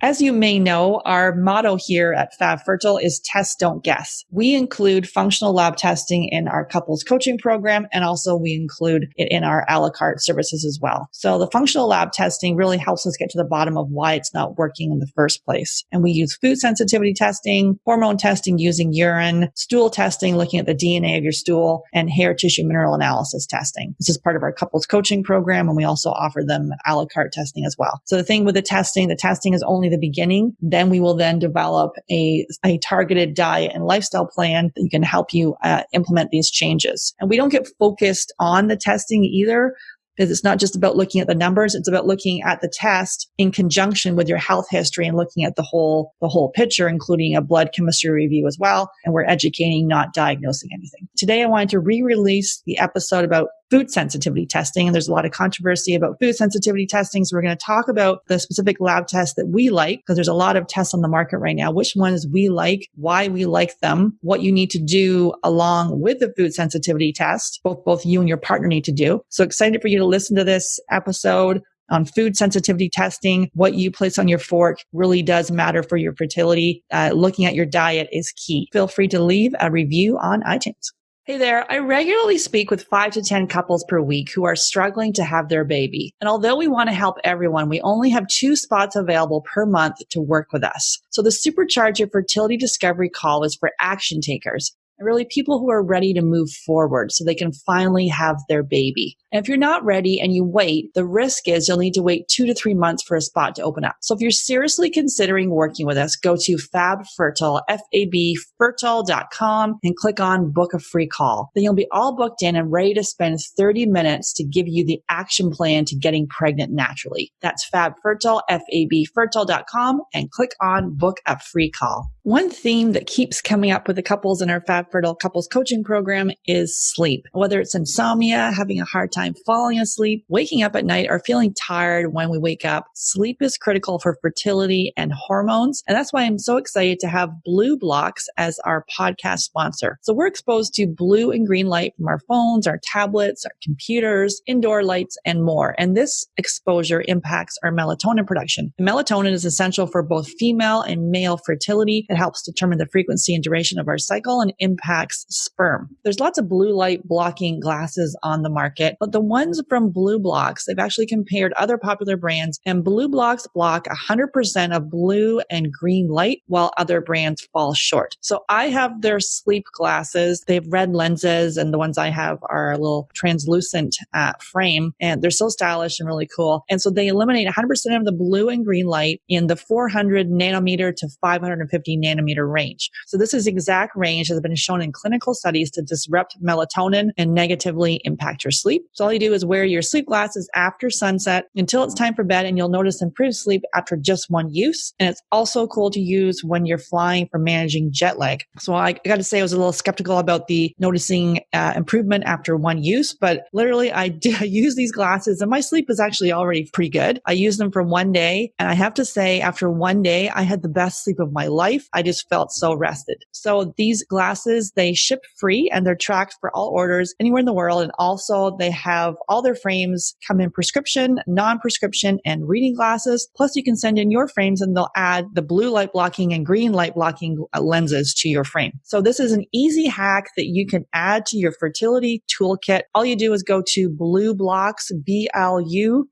As you may know, our motto here at FabFertile is test, don't guess. We include functional lab testing in our couples coaching program, and also we include it in our a la carte services as well. So the functional lab testing really helps us get to the bottom of why it's not working in the first place. And we use food sensitivity testing, hormone testing using urine, stool testing, looking at the DNA of your stool, and hair tissue mineral analysis testing. This is part of our couples coaching program, and we also offer them a la carte testing as well. So the thing with the testing is only the beginning. Then we will then develop a targeted diet and lifestyle plan that can help you implement these changes. And we don't get focused on the testing either, because it's not just about looking at the numbers. It's about looking at the test in conjunction with your health history and looking at the whole picture, including a blood chemistry review as well. And we're educating, not diagnosing anything. Today, I wanted to re-release the episode about food sensitivity testing. And there's a lot of controversy about food sensitivity testing. So we're going to talk about the specific lab tests that we like, because there's a lot of tests on the market right now, which ones we like, why we like them, what you need to do along with the food sensitivity test, both you and your partner need to do. So excited for you to listen to this episode on food sensitivity testing. What you place on your fork really does matter for your fertility. Looking at your diet is key. Feel free to leave a review on iTunes. Hey there, I regularly speak with 5 to 10 couples per week who are struggling to have their baby. And although we want to help everyone, we only have 2 spots available per month to work with us. So the Supercharge Your Fertility Discovery call is for action takers, and really people who are ready to move forward so they can finally have their baby. And if you're not ready and you wait, the risk is you'll need to wait 2 to 3 months for a spot to open up. So if you're seriously considering working with us, go to FabFertile, FabFertile.com, and click on book a free call. Then you'll be all booked in and ready to spend 30 minutes to give you the action plan to getting pregnant naturally. That's FabFertile, FabFertile.com, and click on book a free call. One theme that keeps coming up with the couples in our FabFertile couples coaching program is sleep. Whether it's insomnia, having a hard time falling asleep, waking up at night, or feeling tired when we wake up, sleep is critical for fertility and hormones. And that's why I'm so excited to have Blue Blocks as our podcast sponsor. So we're exposed to blue and green light from our phones, our tablets, our computers, indoor lights, and more. And this exposure impacts our melatonin production. And melatonin is essential for both female and male fertility. It helps determine the frequency and duration of our cycle and impacts sperm. There's lots of blue light blocking glasses on the market, but the ones from Blue Blocks, they've actually compared other popular brands, and Blue Blocks block 100% of blue and green light, while other brands fall short. So I have their sleep glasses. They have red lenses, and the ones I have are a little translucent frame, and they're so stylish and really cool. And so they eliminate 100% of the blue and green light in the 400 nanometer to 550 nanometer range. So this is exact range that has been shown in clinical studies to disrupt melatonin and negatively impact your sleep. So all you do is wear your sleep glasses after sunset until it's time for bed, and you'll notice improved sleep after just one use. And it's also cool to use when you're flying for managing jet lag. So I got to say, I was a little skeptical about the noticing improvement after one use, but literally I use these glasses and my sleep is actually already pretty good. I used them for one day, and I have to say, after one day, I had the best sleep of my life. I just felt so rested. So these glasses, they ship free and they're tracked for all orders anywhere in the world. And also they have all their frames come in prescription, non-prescription, and reading glasses. Plus you can send in your frames and they'll add the blue light blocking and green light blocking lenses to your frame. So this is an easy hack that you can add to your fertility toolkit. All you do is go to BlueBlocks, BLUBLOX.com.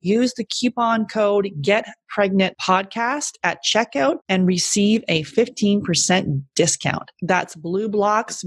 Use the coupon code GetPregnantPodcast at checkout and receive a 15% discount. That's BlueBlocks,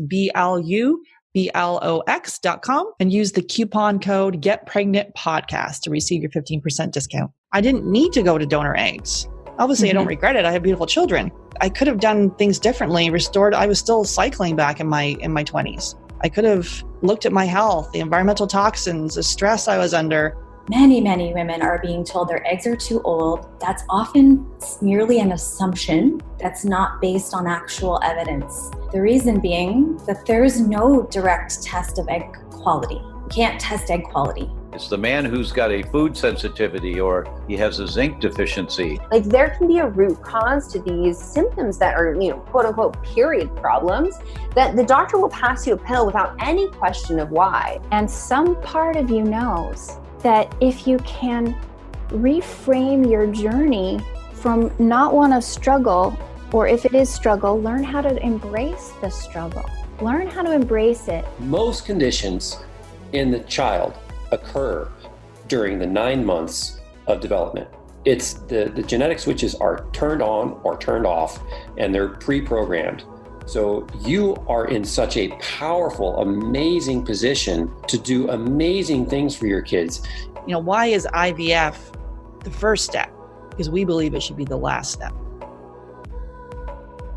BLUBLOX.com, and use the coupon code GetPregnantPodcast to receive your 15% discount. I didn't need to go to donor eggs. Obviously, I don't regret it. I have beautiful children. I could have done things differently, restored. I was still cycling back in my 20s. I could have looked at my health, the environmental toxins, the stress I was under. Many women are being told their eggs are too old. That's often merely an assumption that's not based on actual evidence. The reason being that there is no direct test of egg quality. You can't test egg quality. It's the man who's got a food sensitivity or he has a zinc deficiency. Like there can be a root cause to these symptoms that are, quote unquote, period problems, that the doctor will pass you a pill without any question of why. And some part of you knows that if you can reframe your journey from not want to struggle, or if it is struggle, learn how to embrace the struggle. Learn how to embrace it. Most conditions in the child occur during the 9 months of development. It's the genetic switches are turned on or turned off, and they're pre-programmed. So you are in such a powerful, amazing position to do amazing things for your kids. Why is IVF the first step? Because we believe it should be the last step.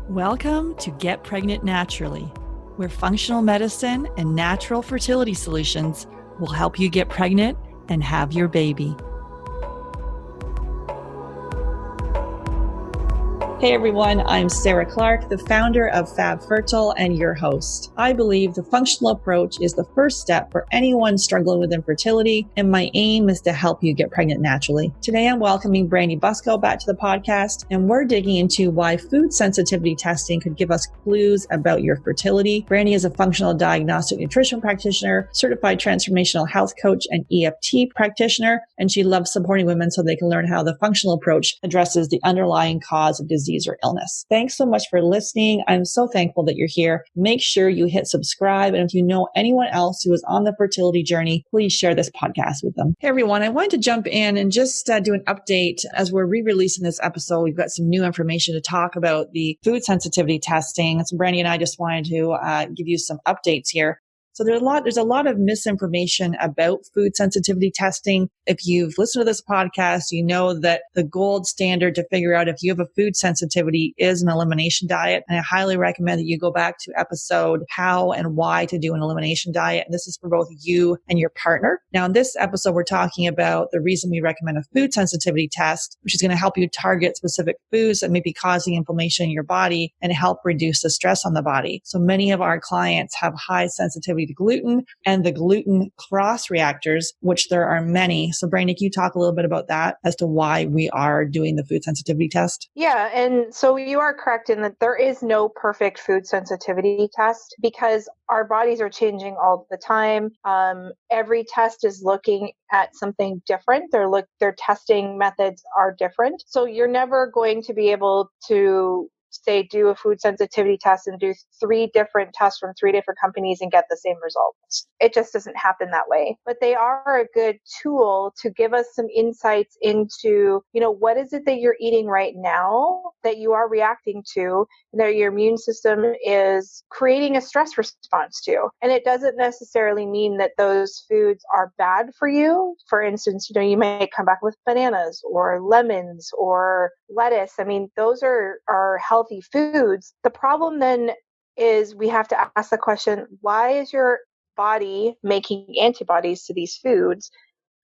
Welcome to Get Pregnant Naturally, where functional medicine and natural fertility solutions will help you get pregnant and have your baby. Hey everyone, I'm Sarah Clark, the founder of Fab Fertile and your host. I believe the functional approach is the first step for anyone struggling with infertility, and my aim is to help you get pregnant naturally. Today I'm welcoming Brandy Busco back to the podcast, and we're digging into why food sensitivity testing could give us clues about your fertility. Brandy is a functional diagnostic nutrition practitioner, certified transformational health coach, and EFT practitioner, and she loves supporting women so they can learn how the functional approach addresses the underlying cause of disease or illness. Thanks so much for listening. I'm so thankful that you're here. Make sure you hit subscribe. And if you know anyone else who is on the fertility journey, please share this podcast with them. Hey everyone, I wanted to jump in and just do an update as we're re-releasing this episode. We've got some new information to talk about the food sensitivity testing. So Brandy and I just wanted to give you some updates here. So there's a lot of misinformation about food sensitivity testing. If you've listened to this podcast, you know that the gold standard to figure out if you have a food sensitivity is an elimination diet. And I highly recommend that you go back to episode how and why to do an elimination diet. And this is for both you and your partner. Now, in this episode, we're talking about the reason we recommend a food sensitivity test, which is going to help you target specific foods that may be causing inflammation in your body and help reduce the stress on the body. So many of our clients have high sensitivity to gluten and the gluten cross reactors, which there are many. So Brandy, can you talk a little bit about that as to why we are doing the food sensitivity test? Yeah, and so you are correct in that there is no perfect food sensitivity test because our bodies are changing all the time. Every test is looking at something different. Their testing methods are different. So you're never going to be able to say do a food sensitivity test and do 3 different tests from 3 different companies and get the same results. It just doesn't happen that way. But they are a good tool to give us some insights into, what is it that you're eating right now that you are reacting to and that your immune system is creating a stress response to. And it doesn't necessarily mean that those foods are bad for you. For instance, you might come back with bananas or lemons or lettuce. I mean, those are healthy foods. The problem then is we have to ask the question, why is your body making antibodies to these foods?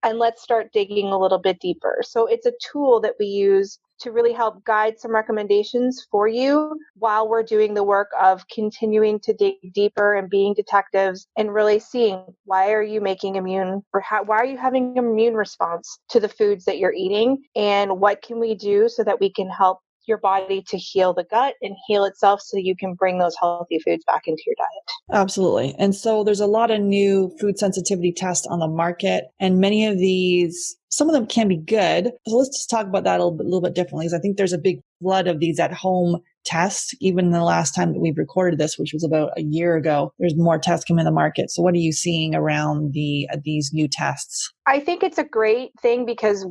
And let's start digging a little bit deeper. So it's a tool that we use to really help guide some recommendations for you while we're doing the work of continuing to dig deeper and being detectives and really seeing why are you having an immune response to the foods that you're eating, and what can we do so that we can help your body to heal the gut and heal itself so you can bring those healthy foods back into your diet. Absolutely. And so there's a lot of new food sensitivity tests on the market, and many of these, some of them can be good. So let's just talk about that a little bit differently, because I think there's a big flood of these at home tests. Even the last time that we've recorded this, which was about a year ago, there's more tests coming in the market. So what are you seeing around these new tests? I think it's a great thing because,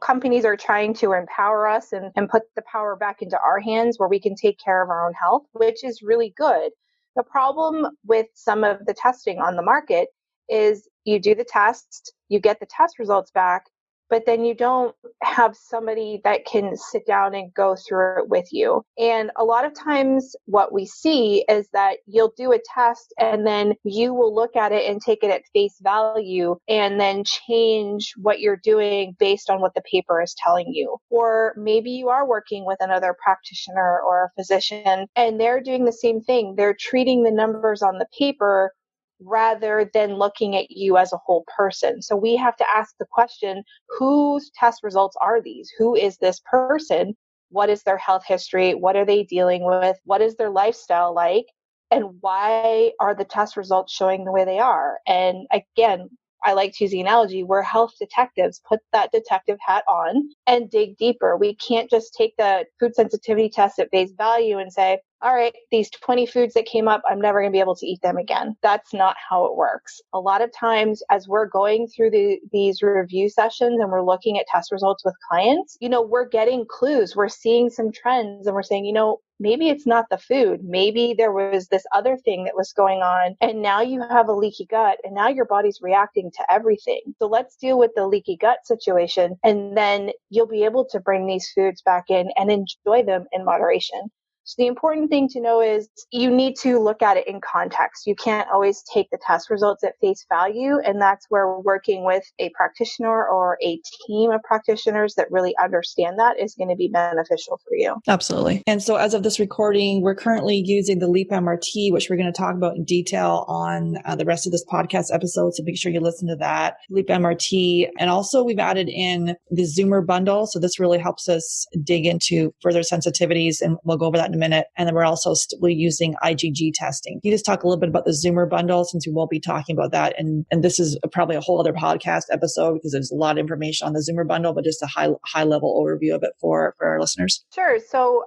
companies are trying to empower us and put the power back into our hands where we can take care of our own health, which is really good. The problem with some of the testing on the market is you do the test, you get the test results back, but then you don't have somebody that can sit down and go through it with you. And a lot of times what we see is that you'll do a test and then you will look at it and take it at face value and then change what you're doing based on what the paper is telling you. Or maybe you are working with another practitioner or a physician and they're doing the same thing. They're treating the numbers on the paper rather than looking at you as a whole person. So we have to ask the question, whose test results are these? Who is this person? What is their health history? What are they dealing with? What is their lifestyle like? And why are the test results showing the way they are? And again, I like to use the analogy, we're health detectives. Put that detective hat on and dig deeper. We can't just take the food sensitivity test at face value and say, all right, these 20 foods that came up, I'm never going to be able to eat them again. That's not how it works. A lot of times as we're going through these review sessions and we're looking at test results with clients, we're getting clues. We're seeing some trends and we're saying, maybe it's not the food. Maybe there was this other thing that was going on and now you have a leaky gut and now your body's reacting to everything. So let's deal with the leaky gut situation and then you'll be able to bring these foods back in and enjoy them in moderation. So the important thing to know is you need to look at it in context. You can't always take the test results at face value. And that's where working with a practitioner or a team of practitioners that really understand that is going to be beneficial for you. Absolutely. And so as of this recording, we're currently using the Leap MRT, which we're going to talk about in detail on the rest of this podcast episode. So make sure you listen to that. Leap MRT. And also we've added in the Zoomer bundle. So this really helps us dig into further sensitivities and we'll go over that in a minute. And then we're also we're using IgG testing. Can you just talk a little bit about the Zoomer bundle since we won't be talking about that? And this is probably a whole other podcast episode because there's a lot of information on the Zoomer bundle, but just a high level overview of it for our listeners. Sure. So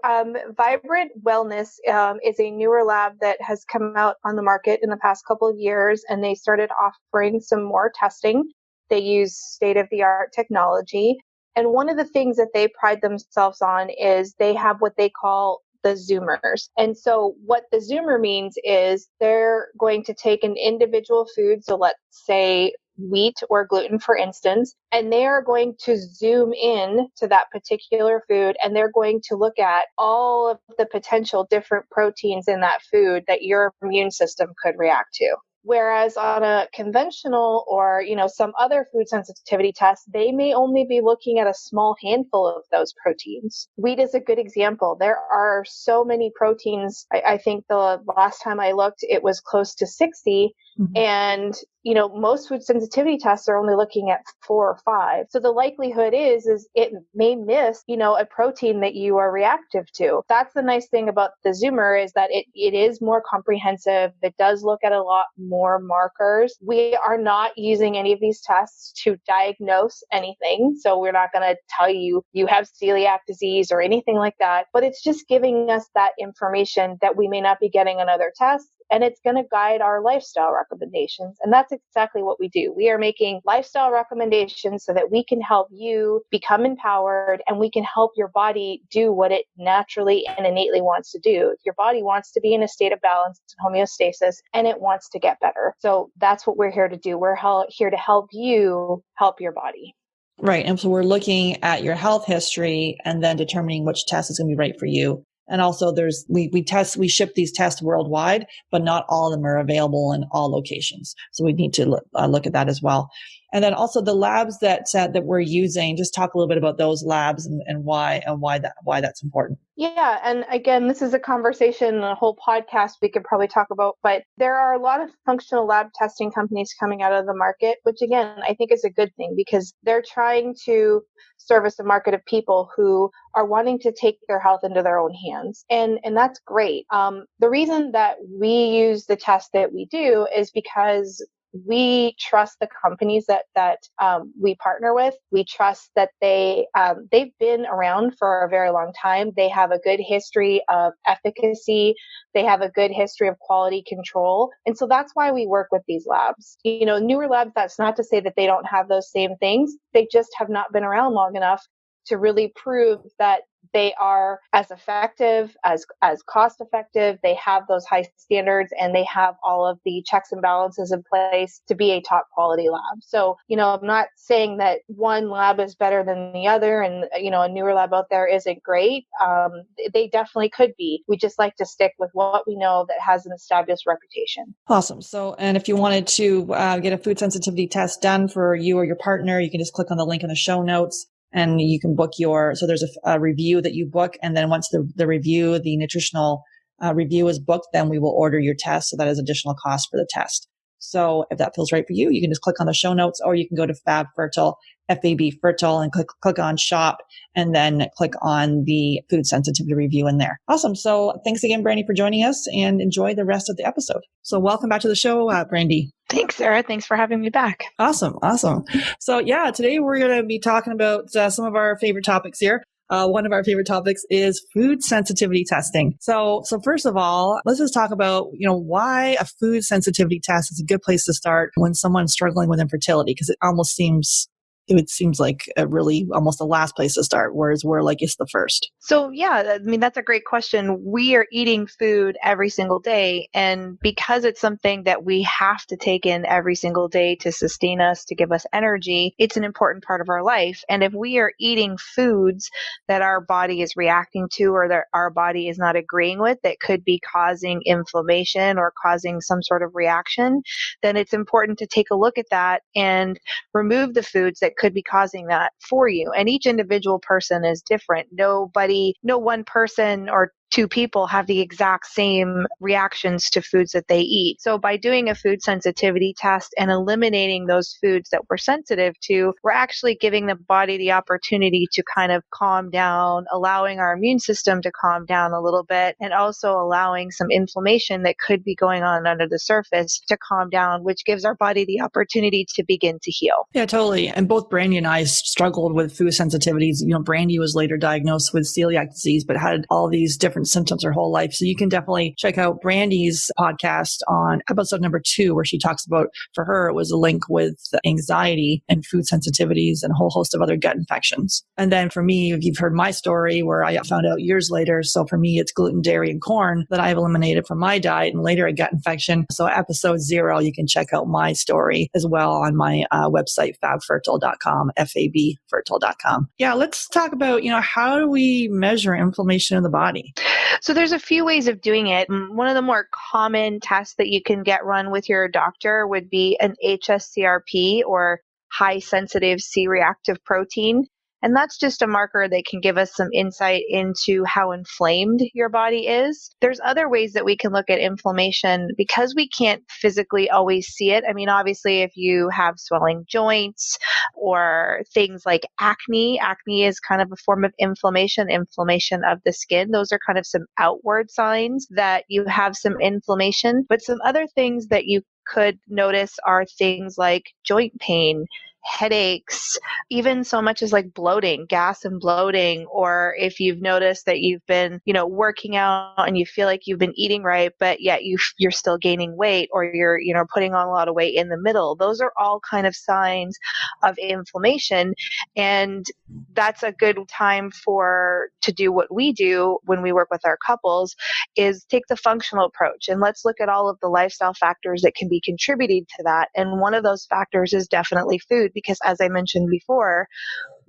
Vibrant Wellness is a newer lab that has come out on the market in the past couple of years, and they started offering some more testing. They use state-of-the-art technology. And one of the things that they pride themselves on is they have what they call the Zoomers. And so what the Zoomer means is they're going to take an individual food, so let's say wheat or gluten, for instance, and they are going to zoom in to that particular food and they're going to look at all of the potential different proteins in that food that your immune system could react to. Whereas on a conventional or, some other food sensitivity test, they may only be looking at a small handful of those proteins. Wheat is a good example. There are so many proteins. I think the last time I looked, it was close to 60. Mm-hmm. And, most food sensitivity tests are only looking at 4 or 5. So the likelihood is it may miss, a protein that you are reactive to. That's the nice thing about the Zoomer is that it is more comprehensive. It does look at a lot more markers. We are not using any of these tests to diagnose anything. So we're not going to tell you have celiac disease or anything like that, but it's just giving us that information that we may not be getting on other tests. And it's going to guide our lifestyle recommendations. And that's exactly what we do. We are making lifestyle recommendations so that we can help you become empowered and we can help your body do what it naturally and innately wants to do. Your body wants to be in a state of balance and homeostasis, and it wants to get better. So that's what we're here to do. We're here to help you help your body. Right. And so we're looking at your health history and then determining which test is going to be right for you. And also we ship these tests worldwide, but not all of them are available in all locations. So we need to look at that as well. And then also the labs that we're using, just talk a little bit about those labs and why that's important. Yeah. And again, this is a conversation, a whole podcast we could probably talk about, but there are a lot of functional lab testing companies coming out of the market, which again, I think is a good thing because they're trying to service a market of people who are wanting to take their health into their own hands. And that's great. The reason that we use the test that we do is because we trust the companies that we partner with. We trust that they've been around for a very long time. They have a good history of efficacy. They have a good history of quality control. And so that's why we work with these labs. Newer labs, that's not to say that they don't have those same things. They just have not been around long enough to really prove that they are as effective, as cost effective. They have those high standards and they have all of the checks and balances in place to be a top quality lab. So, I'm not saying that one lab is better than the other and, a newer lab out there isn't great. They definitely could be. We just like to stick with what we know that has an established reputation. Awesome. So, and if you wanted to get a food sensitivity test done for you or your partner, you can just click on the link in the show notes. And you can book so there's a review that you book. And then once the review, the nutritional review is booked, then we will order your test. So that is additional cost for the test. So if that feels right for you, you can just click on the show notes or you can go to FAB Fertile and click on shop, and then click on the food sensitivity review in there. Awesome. So thanks again, Brandy, for joining us, and enjoy the rest of the episode. So welcome back to the show, Brandy. Thanks, Sarah. Thanks for having me back. Awesome. So today we're going to be talking about some of our favorite topics here. One of our favorite topics is food sensitivity testing. So first of all, let's just talk about, why a food sensitivity test is a good place to start when someone's struggling with infertility, because it seems like almost the last place to start, whereas we're like, it's the first. So that's a great question. We are eating food every single day. And because it's something that we have to take in every single day to sustain us, to give us energy, it's an important part of our life. And if we are eating foods that our body is reacting to or that our body is not agreeing with, that could be causing inflammation or causing some sort of reaction, then it's important to take a look at that and remove the foods that could be causing that for you. And each individual person is different. No one person or two people have the exact same reactions to foods that they eat. So by doing a food sensitivity test and eliminating those foods that we're sensitive to, we're actually giving the body the opportunity to kind of calm down, allowing our immune system to calm down a little bit, and also allowing some inflammation that could be going on under the surface to calm down, which gives our body the opportunity to begin to heal. Yeah, totally. And both Brandy and I struggled with food sensitivities. Brandy was later diagnosed with celiac disease, but had all these different symptoms her whole life. So you can definitely check out Brandy's podcast on episode number 2, where she talks about, for her, it was a link with anxiety and food sensitivities and a whole host of other gut infections. And then for me, you've heard my story where I found out years later. So for me, it's gluten, dairy, and corn that I've eliminated from my diet, and later a gut infection. So episode 0, you can check out my story as well on my website, fabfertile.com, fabfertile.com. Yeah, let's talk about, how do we measure inflammation in the body? So there's a few ways of doing it. One of the more common tests that you can get run with your doctor would be an HSCRP, or high sensitive C-reactive protein. And that's just a marker that can give us some insight into how inflamed your body is. There's other ways that we can look at inflammation because we can't physically always see it. I mean, obviously, if you have swelling joints or things like acne is kind of a form of inflammation of the skin. Those are kind of some outward signs that you have some inflammation. But some other things that you could notice are things like joint pain, headaches, even so much as like bloating, gas and bloating, or if you've noticed that you've been, working out and you feel like you've been eating right, but yet you're still gaining weight, or you're, putting on a lot of weight in the middle. Those are all kind of signs of inflammation. And that's a good time to do what we do when we work with our couples, is take the functional approach and let's look at all of the lifestyle factors that can be contributing to that. And one of those factors is definitely food, because as I mentioned before,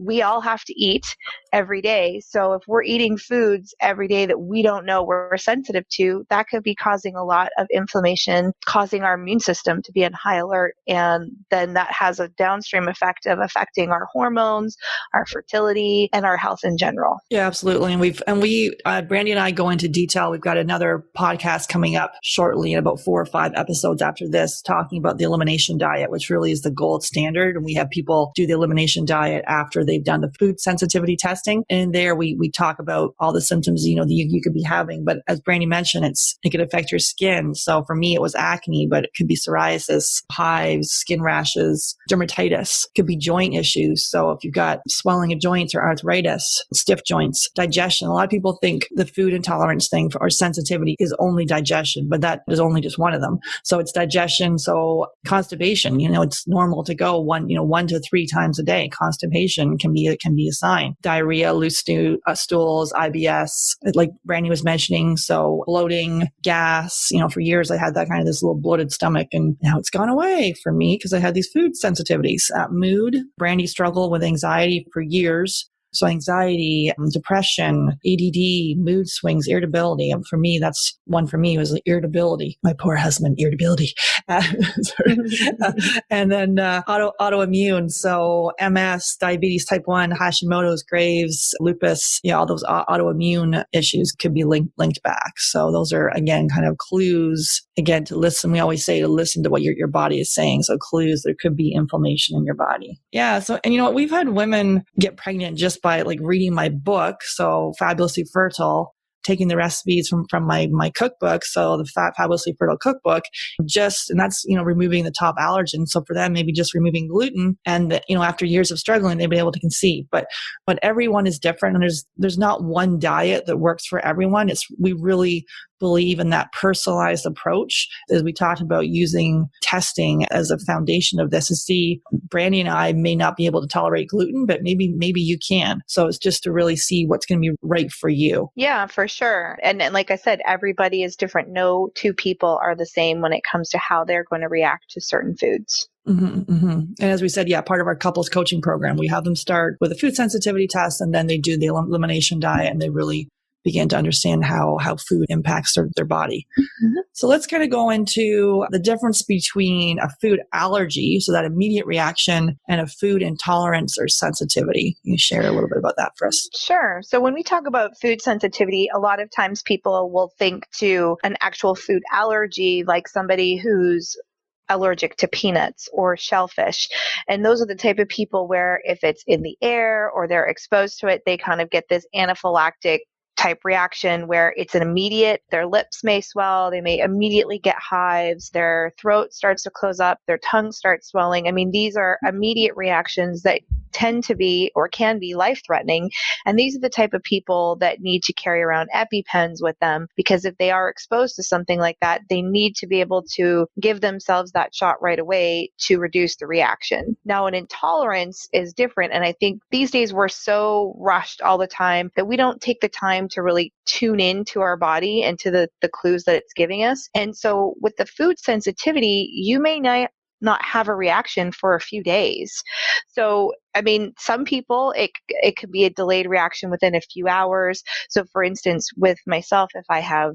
we all have to eat every day. So if we're eating foods every day that we don't know we're sensitive to, that could be causing a lot of inflammation, causing our immune system to be on high alert. And then that has a downstream effect of affecting our hormones, our fertility, and our health in general. Yeah, absolutely. And we Brandy and I go into detail. We've got another podcast coming up shortly in about 4 or 5 episodes after this, talking about the elimination diet, which really is the gold standard. And we have people do the elimination diet after they've done the food sensitivity testing. And there we talk about all the symptoms, that you could be having. But as Brandy mentioned, it could affect your skin. So for me, it was acne, but it could be psoriasis, hives, skin rashes, dermatitis, could be joint issues. So if you've got swelling of joints or arthritis, stiff joints, digestion, a lot of people think the food intolerance thing or sensitivity is only digestion, but that is only just one of them. So it's digestion. So constipation, it's normal to go 1 to 3 times a day. Constipation can be a sign. Diarrhea, loose stools, IBS, like Brandy was mentioning. So bloating, gas, for years I had that kind of this little bloated stomach, and now it's gone away for me because I had these food sensitivities. Mood, Brandy struggled with anxiety for years. So anxiety, depression, ADD, mood swings, irritability. For me, that's one for me was irritability. My poor husband, irritability. And then autoimmune. So MS, diabetes type 1, Hashimoto's, Graves, lupus, all those autoimmune issues could be linked back. So those are, again, kind of clues, again, to listen. We always say to listen to what your body is saying. So clues, there could be inflammation in your body. Yeah. So, and we've had women get pregnant just by like reading my book. So Fabulously Fertile, taking the recipes from my cookbook. So the Fabulously Fertile cookbook, and that's, removing the top allergen. So for them, maybe just removing gluten, and, after years of struggling, they've been able to conceive. But everyone is different, and there's not one diet that works for everyone. We really believe in that personalized approach, as we talked about, using testing as a foundation of this. To see, Brandy and I may not be able to tolerate gluten, but maybe you can. So it's just to really see what's going to be right for you. Yeah, for sure. And like I said, everybody is different. No two people are the same when it comes to how they're going to react to certain foods. Mm-hmm, mm-hmm. And as we said, part of our couples coaching program, we have them start with a food sensitivity test, and then they do the elimination diet, and they really begin to understand how food impacts their body. Mm-hmm. So let's kind of go into the difference between a food allergy, so that immediate reaction, and a food intolerance or sensitivity. Can you share a little bit about that for us? Sure. So when we talk about food sensitivity, a lot of times people will think to an actual food allergy, like somebody who's allergic to peanuts or shellfish. And those are the type of people where if it's in the air or they're exposed to it, they kind of get this anaphylactic type reaction where it's an immediate, their lips may swell, they may immediately get hives, their throat starts to close up, their tongue starts swelling. I mean, these are immediate reactions that tend to be or can be life-threatening. And these are the type of people that need to carry around EpiPens with them, because if they are exposed to something like that, they need to be able to give themselves that shot right away to reduce the reaction. Now, an intolerance is different. And I think these days we're so rushed all the time that we don't take the time to really tune into our body and to the clues that it's giving us. And so with the food sensitivity, you may not have a reaction for a few days. So, I mean, some people, it could be a delayed reaction within a few hours. So for instance, with myself, if I have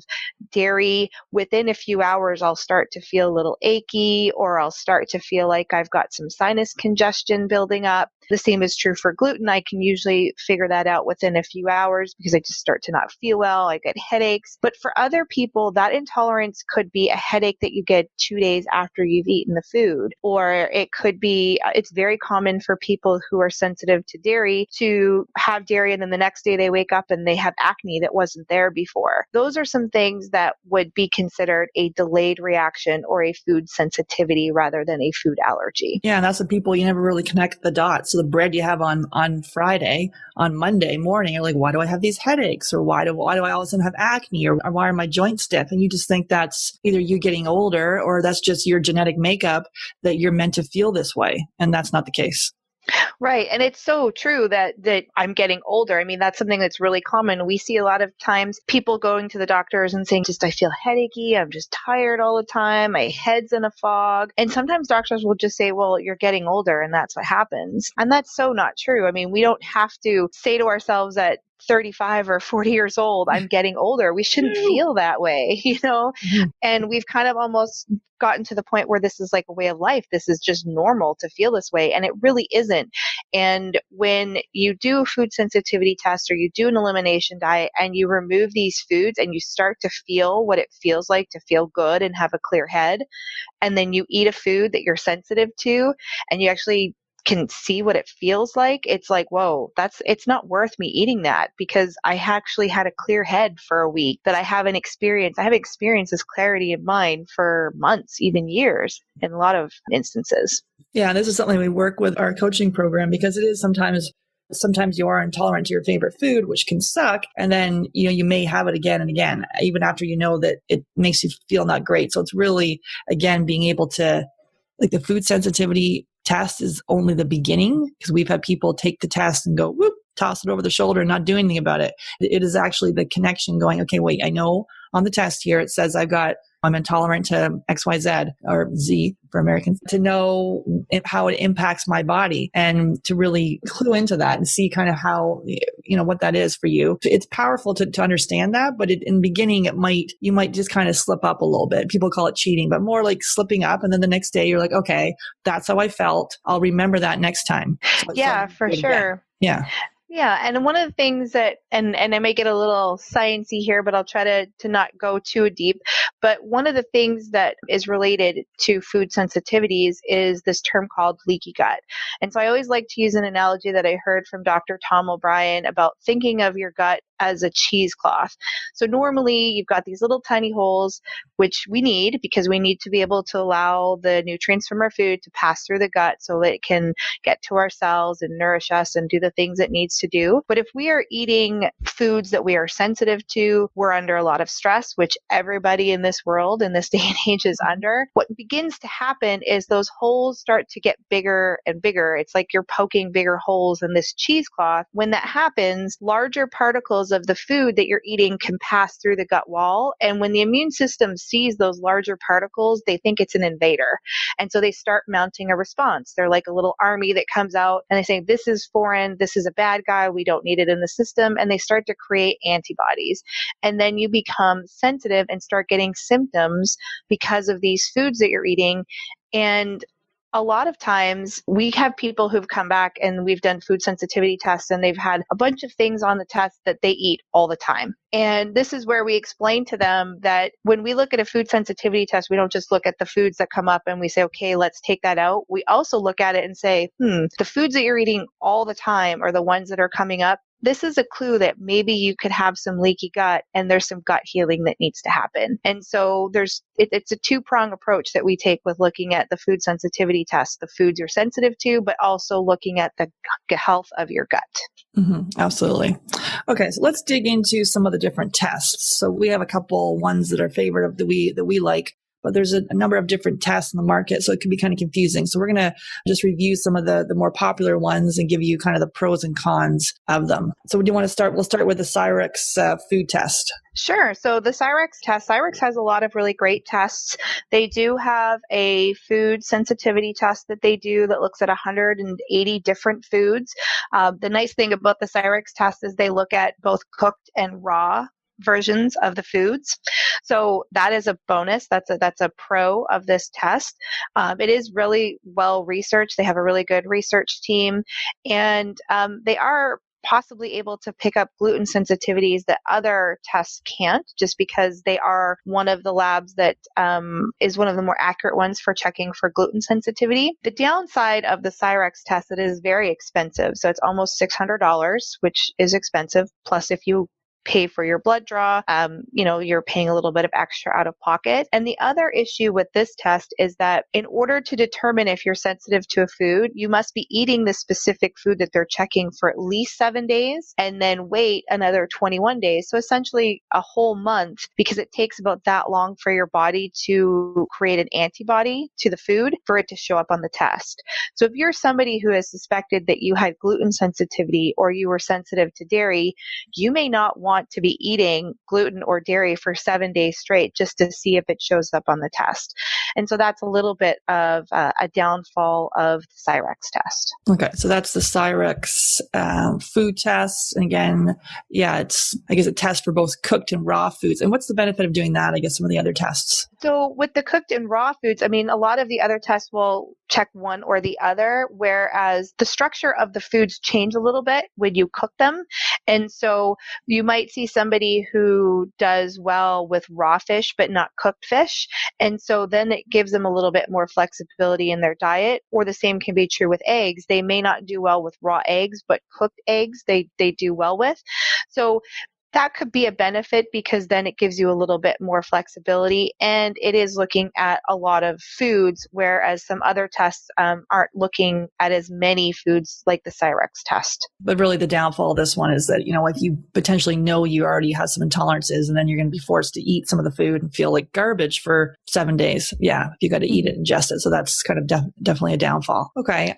dairy, within a few hours, I'll start to feel a little achy, or I'll start to feel like I've got some sinus congestion building up. The same is true for gluten. I can usually figure that out within a few hours because I just start to not feel well. I get headaches. But for other people, that intolerance could be a headache that you get 2 days after you've eaten the food. Or it could be, it's very common for people who are sensitive to dairy to have dairy, and then the next day they wake up and they have acne that wasn't there before. Those are some things that would be considered a delayed reaction or a food sensitivity rather than a food allergy. Yeah, and that's the people you never really connect the dots. So the bread you have on Friday, on Monday morning, you're like, why do I have these headaches? Or why do I all of a sudden have acne? Or why are my joints stiff? And you just think that's either you getting older or that's just your genetic makeup that you're meant to feel this way. And that's not the case. Right. And it's so true that I'm getting older. I mean, that's something that's really common. We see a lot of times people going to the doctors and saying, I feel headachy. I'm just tired all the time. My head's in a fog. And sometimes doctors will just say, well, you're getting older and that's what happens. And that's so not true. I mean, we don't have to say to ourselves at 35 or 40 years old, I'm getting older. We shouldn't feel that way, Mm-hmm. And we've kind of almost gotten to the point where this is like a way of life. This is just normal to feel this way. And it really isn't. And when you do a food sensitivity test or you do an elimination diet and you remove these foods and you start to feel what it feels like to feel good and have a clear head, and then you eat a food that you're sensitive to and you actually can see what it feels like, it's like, whoa, it's not worth me eating that, because I actually had a clear head for a week that I haven't experienced. I haven't experienced this clarity of mind for months, even years, in a lot of instances. Yeah, this is something we work with our coaching program, because it is sometimes you are intolerant to your favorite food, which can suck. And then, you may have it again and again, even after you know that it makes you feel not great. So it's really, again, being able to, like, the food sensitivity test is only the beginning, because we've had people take the test and go, whoop, toss it over the shoulder and not do anything about it. It is actually the connection going, okay, wait, I know on the test here, it says I've got I'm intolerant to XYZ or Z for Americans, to know how it impacts my body and to really clue into that and see kind of how, what that is for you. It's powerful to understand that, but in the beginning, you might just kind of slip up a little bit. People call it cheating, but more like slipping up. And then the next day you're like, okay, that's how I felt. I'll remember that next time. Yeah, for sure. Yeah. Yeah. And one of the things that, and I may get a little sciencey here, but I'll try to not go too deep. But one of the things that is related to food sensitivities is this term called leaky gut. And so I always like to use an analogy that I heard from Dr. Tom O'Brien about thinking of your gut as a cheesecloth. So normally you've got these little tiny holes, which we need because we need to be able to allow the nutrients from our food to pass through the gut so that it can get to our cells and nourish us and do the things it needs to do. But if we are eating foods that we are sensitive to, we're under a lot of stress, which everybody in this world in this day and age is under. What begins to happen is those holes start to get bigger and bigger. It's like you're poking bigger holes in this cheesecloth. When that happens, larger particles of the food that you're eating can pass through the gut wall. And when the immune system sees those larger particles, they think it's an invader. And so they start mounting a response. They're like a little army that comes out and they say, this is foreign, this is a bad guy, we don't need it in the system. And they start to create antibodies. And then you become sensitive and start getting symptoms because of these foods that you're eating. And a lot of times we have people who've come back and we've done food sensitivity tests and they've had a bunch of things on the test that they eat all the time. And this is where we explain to them that when we look at a food sensitivity test, we don't just look at the foods that come up and we say, okay, let's take that out. We also look at it and say, the foods that you're eating all the time are the ones that are coming up. This is a clue that maybe you could have some leaky gut and there's some gut healing that needs to happen. And so it's a two-prong approach that we take with looking at the food sensitivity test, the foods you're sensitive to, but also looking at the health of your gut. Mm-hmm, absolutely. Okay, so let's dig into some of the different tests. So we have a couple ones that are favorite of that we like. But there's a number of different tests in the market, so it can be kind of confusing. So we're going to just review some of the more popular ones and give you kind of the pros and cons of them. So do you want to start? We'll start with the Cyrex food test. Sure. So the Cyrex test, Cyrex has a lot of really great tests. They do have a food sensitivity test that they do that looks at 180 different foods. The nice thing about the Cyrex test is they look at both cooked and raw versions of the foods. So that is a bonus. That's a pro of this test. It is really well researched. They have a really good research team, and they are possibly able to pick up gluten sensitivities that other tests can't, just because they are one of the labs that is one of the more accurate ones for checking for gluten sensitivity. The downside of the Cyrex test, it is very expensive. So it's almost $600, which is expensive. Plus, if you pay for your blood draw, you're paying a little bit of extra out of pocket. And the other issue with this test is that in order to determine if you're sensitive to a food, you must be eating the specific food that they're checking for at least 7 days and then wait another 21 days. So essentially a whole month, because it takes about that long for your body to create an antibody to the food for it to show up on the test. So if you're somebody who has suspected that you had gluten sensitivity or you were sensitive to dairy, you may not want to be eating gluten or dairy for 7 days straight just to see if it shows up on the test. And so that's a little bit of a downfall of the Cyrex test. Okay, so that's the Cyrex food test. And again, it's, I guess, a test for both cooked and raw foods. And what's the benefit of doing that, I guess, some of the other tests? So with the cooked and raw foods, a lot of the other tests will check one or the other, whereas the structure of the foods change a little bit when you cook them. And so you might see somebody who does well with raw fish, but not cooked fish. And so then it gives them a little bit more flexibility in their diet. Or the same can be true with eggs. They may not do well with raw eggs, but cooked eggs, they do well with. So that could be a benefit because then it gives you a little bit more flexibility, and it is looking at a lot of foods, whereas some other tests aren't looking at as many foods like the Cyrex test. But really the downfall of this one is that, if you potentially know you already have some intolerances and then you're going to be forced to eat some of the food and feel like garbage for 7 days. Yeah, you got to eat it, ingest it. So that's kind of definitely a downfall. Okay.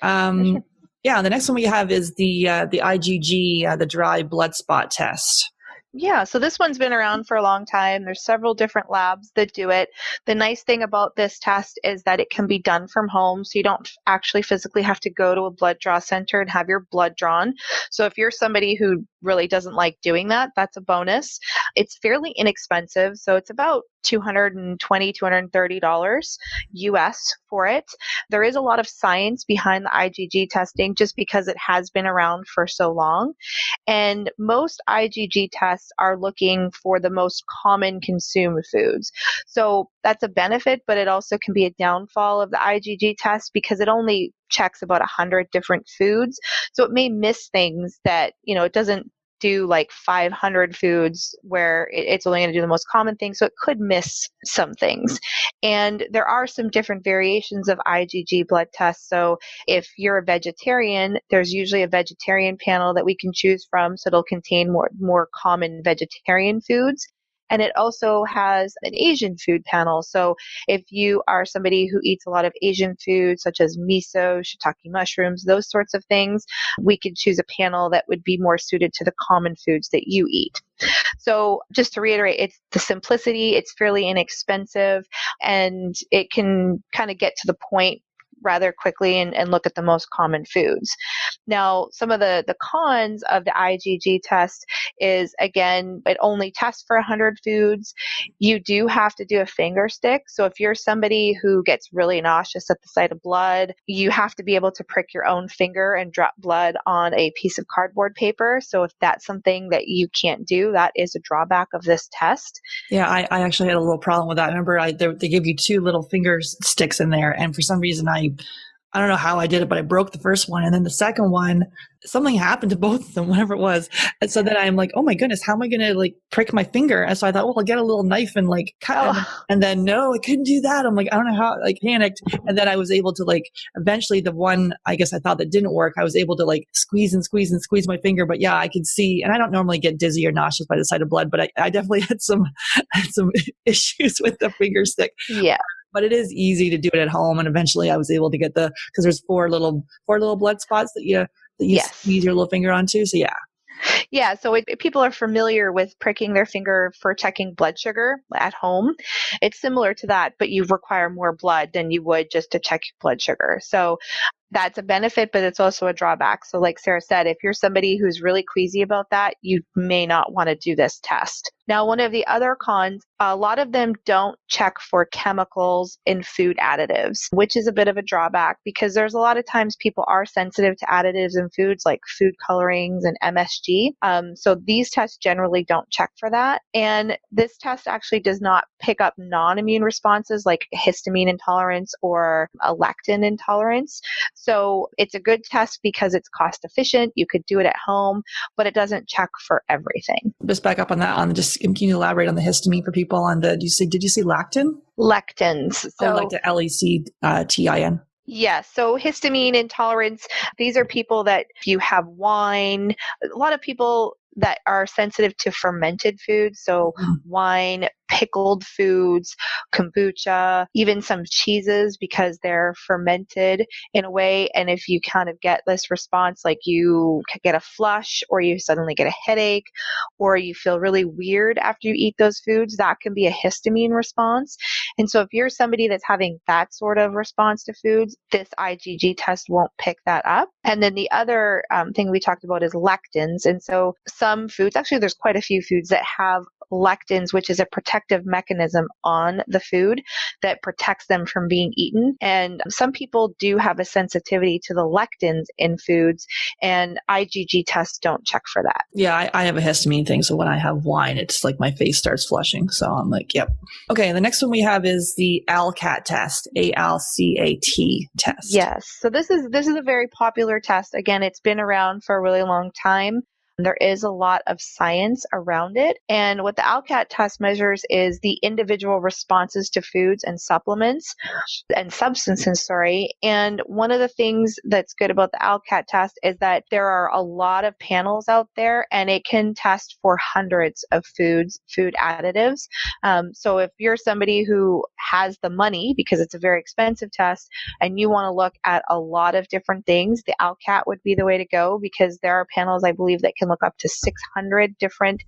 Yeah, the next one we have is the IgG, the dry blood spot test. Yeah, so this one's been around for a long time. There's several different labs that do it. The nice thing about this test is that it can be done from home, so you don't actually physically have to go to a blood draw center and have your blood drawn. So if you're somebody who really doesn't like doing that, that's a bonus. It's fairly inexpensive, so it's about $220, $230 US for it. There is a lot of science behind the IgG testing just because it has been around for so long. And most IgG tests are looking for the most common consumed foods. So that's a benefit, but it also can be a downfall of the IgG test because it only checks about 100 different foods. So it may miss things that, it doesn't do like 500 foods where it's only going to do the most common things. So it could miss some things. And there are some different variations of IgG blood tests. So if you're a vegetarian, there's usually a vegetarian panel that we can choose from. So it'll contain more common vegetarian foods. And it also has an Asian food panel. So if you are somebody who eats a lot of Asian food, such as miso, shiitake mushrooms, those sorts of things, we could choose a panel that would be more suited to the common foods that you eat. So just to reiterate, it's the simplicity, it's fairly inexpensive, and it can kind of get to the point rather quickly and look at the most common foods. Now, some of the cons of the IgG test is, again, it only tests for 100 foods. You do have to do a finger stick. So if you're somebody who gets really nauseous at the sight of blood, you have to be able to prick your own finger and drop blood on a piece of cardboard paper. So if that's something that you can't do, that is a drawback of this test. Yeah, I actually had a little problem with that. I remember they give you 2 little finger sticks in there, and for some reason I don't know how I did it, but I broke the first one, and then the second one, something happened to both of them, whatever it was. And so then I'm like, oh my goodness, how am I going to prick my finger? And so I thought, well, I'll get a little knife and cut. Oh. And then no, I couldn't do that. I'm like, I don't know how, panicked. And then I was able to eventually the one, I guess I thought that didn't work. I was able to squeeze and squeeze and squeeze my finger. But yeah, I could see, and I don't normally get dizzy or nauseous by the sight of blood, but I definitely had some issues with the finger stick. Yeah. But it is easy to do it at home, and eventually I was able to get because there's four little blood spots that you Yes. squeeze your little finger onto. So yeah. Yeah, so people are familiar with pricking their finger for checking blood sugar at home. It's similar to that, but you require more blood than you would just to check your blood sugar. So that's a benefit, but it's also a drawback. So like Sarah said, if you're somebody who's really queasy about that, you may not want to do this test. Now, one of the other cons, a lot of them don't check for chemicals in food additives, which is a bit of a drawback because there's a lot of times people are sensitive to additives in foods like food colorings and MSG. So these tests generally don't check for that. And this test actually does not pick up non-immune responses like histamine intolerance or a lectin intolerance. So it's a good test because it's cost efficient. You could do it at home, but it doesn't check for everything. Just back up on that. Can you elaborate on the histamine for people? Did you see lactin? Lectins. So, like the LECTIN. Yeah, so histamine intolerance, these are people that if you have wine, a lot of people that are sensitive to fermented foods, so wine, pickled foods, kombucha, even some cheeses because they're fermented in a way. And if you kind of get this response, like you get a flush or you suddenly get a headache or you feel really weird after you eat those foods, that can be a histamine response. And so if you're somebody that's having that sort of response to foods, this IgG test won't pick that up. And then the other thing we talked about is lectins. And so some foods, actually there's quite a few foods that have lectins, which is a protective mechanism on the food that protects them from being eaten. And some people do have a sensitivity to the lectins in foods, and IgG tests don't check for that. Yeah, I have a histamine thing. So when I have wine, it's like my face starts flushing. So I'm like, yep. Okay, the next one we have is the ALCAT test, ALCAT test. Yes. So this is a very popular test. Again, it's been around for a really long time. There is a lot of science around it. And what the ALCAT test measures is the individual responses to foods and supplements and substances, And one of the things that's good about the ALCAT test is that there are a lot of panels out there and it can test for hundreds of food additives. So if you're somebody who has the money, because it's a very expensive test, and you want to look at a lot of different things, the ALCAT would be the way to go because there are panels, I believe, that can look up to 600 different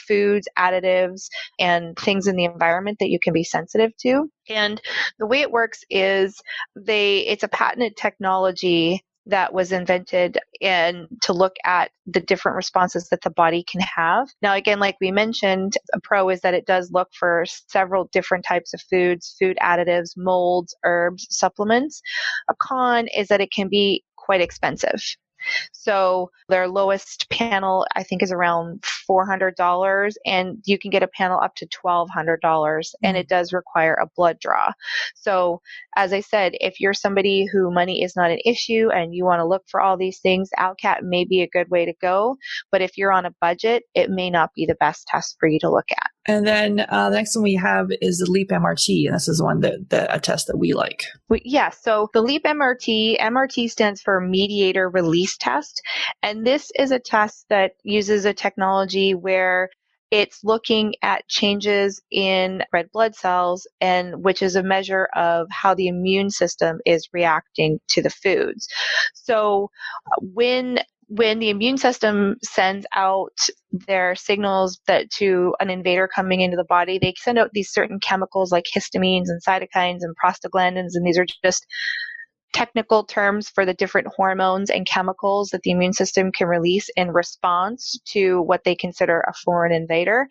foods, additives, and things in the environment that you can be sensitive to. And the way it works is it's a patented technology that was invented and to look at the different responses that the body can have. Now, again, like we mentioned, a pro is that it does look for several different types of foods, food additives, molds, herbs, supplements. A con is that it can be quite expensive. So their lowest panel, I think, is around $400, and you can get a panel up to $1,200, and it does require a blood draw. So as I said, if you're somebody who money is not an issue and you want to look for all these things, ALCAT may be a good way to go. But if you're on a budget, it may not be the best test for you to look at. And then the next one we have is the LEAP MRT, and this is one a test that we like. Yeah, so the LEAP MRT stands for Mediator Release Test, and this is a test that uses a technology where it's looking at changes in red blood cells, and which is a measure of how the immune system is reacting to the foods. So when the immune system sends out their signals that to an invader coming into the body, they send out these certain chemicals like histamines and cytokines and prostaglandins, and these are just technical terms for the different hormones and chemicals that the immune system can release in response to what they consider a foreign invader.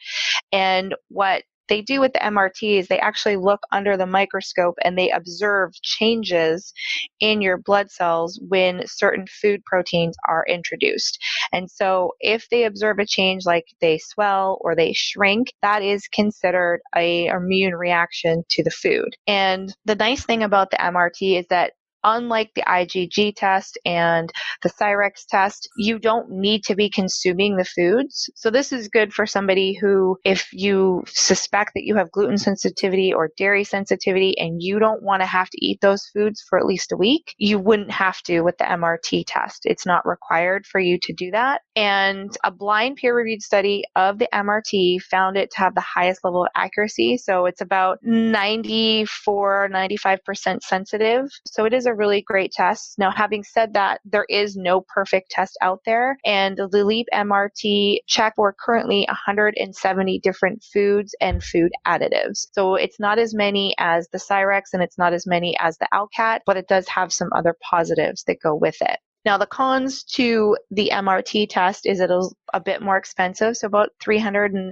And what they do with the MRT is they actually look under the microscope and they observe changes in your blood cells when certain food proteins are introduced. And so if they observe a change like they swell or they shrink, that is considered an immune reaction to the food. And the nice thing about the MRT is that unlike the IgG test and the Cyrex test, you don't need to be consuming the foods. So this is good for somebody who, if you suspect that you have gluten sensitivity or dairy sensitivity and you don't want to have to eat those foods for at least a week, you wouldn't have to with the MRT test. It's not required for you to do that. And a blind peer-reviewed study of the MRT found it to have the highest level of accuracy. So it's about 95% sensitive. So it is a really great test. Now, having said that, there is no perfect test out there, and the LEAP MRT check for currently 170 different foods and food additives. So it's not as many as the Cyrex and it's not as many as the ALCAT, but it does have some other positives that go with it. Now, the cons to the MRT test is it's a bit more expensive, so about $350,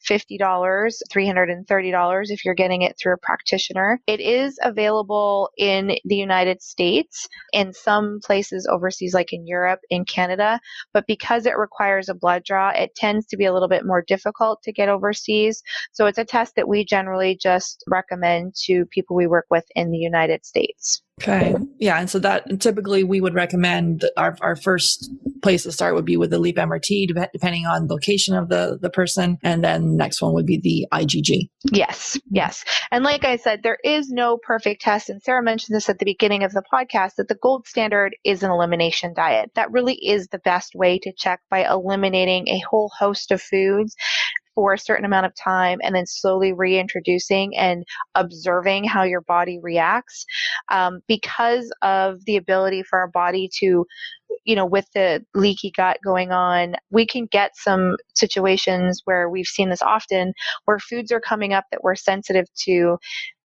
$330 if you're getting it through a practitioner. It is available in the United States and some places overseas, like in Europe, in Canada, but because it requires a blood draw, it tends to be a little bit more difficult to get overseas. So it's a test that we generally just recommend to people we work with in the United States. Okay. Yeah. And so that typically we would recommend our first place to start would be with the LEAP MRT, depending on location of the person. And then next one would be the IgG. Yes. Yes. And like I said, there is no perfect test. And Sarah mentioned this at the beginning of the podcast, that the gold standard is an elimination diet. That really is the best way to check, by eliminating a whole host of foods for a certain amount of time and then slowly reintroducing and observing how your body reacts. Because of the ability for our body to, with the leaky gut going on, we can get some situations where we've seen this often, where foods are coming up that we're sensitive to,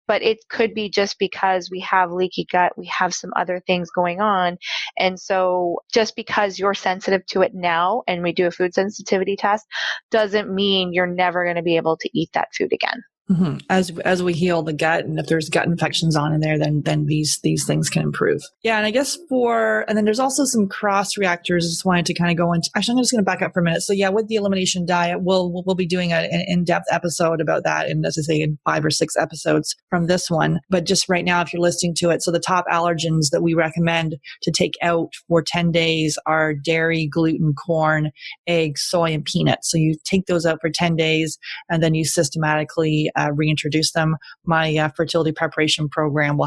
but it could be just because we have leaky gut, we have some other things going on. And so just because you're sensitive to it now and we do a food sensitivity test doesn't mean you're never going to be able to eat that food again. Mm-hmm. As we heal the gut, and if there's gut infections on in there, then these things can improve. Yeah, and I guess and then there's also some cross reactors. I just wanted to kind of go into. Actually, I'm just going to back up for a minute. So yeah, with the elimination diet, we'll be doing an in-depth episode about that, and as I say, in 5 or 6 episodes from this one. But just right now, if you're listening to it, so the top allergens that we recommend to take out for 10 days are dairy, gluten, corn, eggs, soy, and peanuts. So you take those out for 10 days, and then you systematically reintroduce them. My fertility preparation program will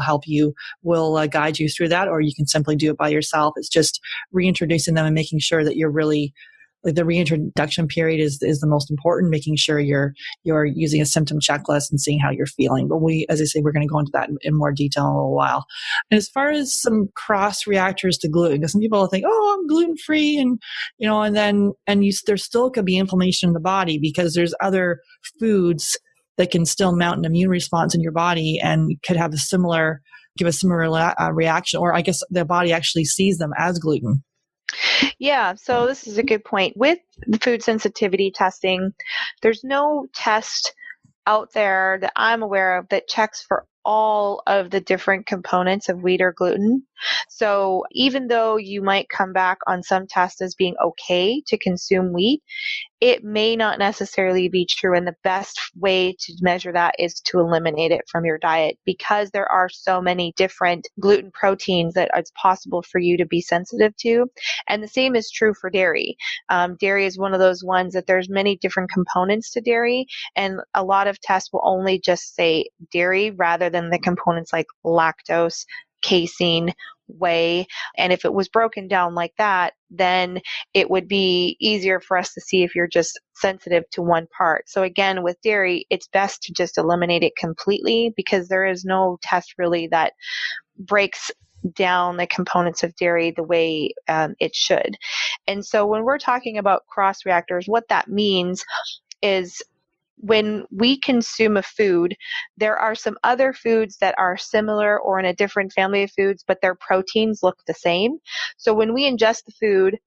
guide you through that, or you can simply do it by yourself. It's just reintroducing them and making sure that you're really like the reintroduction period is the most important, making sure you're using a symptom checklist and seeing how you're feeling. But as I say, we're going to go into that in more detail in a little while. And as far as some cross reactors to gluten, because some people think, oh, I'm gluten free, and there still could be inflammation in the body because there's other foods that can still mount an immune response in your body and could have give a similar reaction, or I guess the body actually sees them as gluten. Yeah, so this is a good point. With the food sensitivity testing, there's no test out there that I'm aware of that checks for all of the different components of wheat or gluten. So even though you might come back on some tests as being okay to consume wheat, it may not necessarily be true. And the best way to measure that is to eliminate it from your diet, because there are so many different gluten proteins that it's possible for you to be sensitive to. And the same is true for dairy. Dairy is one of those ones that there's many different components to dairy, and a lot of tests will only just say dairy rather than the components like lactose, casein, whey. And if it was broken down like that, then it would be easier for us to see if you're just sensitive to one part. So again, with dairy, it's best to just eliminate it completely, because there is no test really that breaks down the components of dairy the way it should. And so when we're talking about cross reactors, what that means is when we consume a food, there are some other foods that are similar or in a different family of foods, but their proteins look the same. So when we ingest the food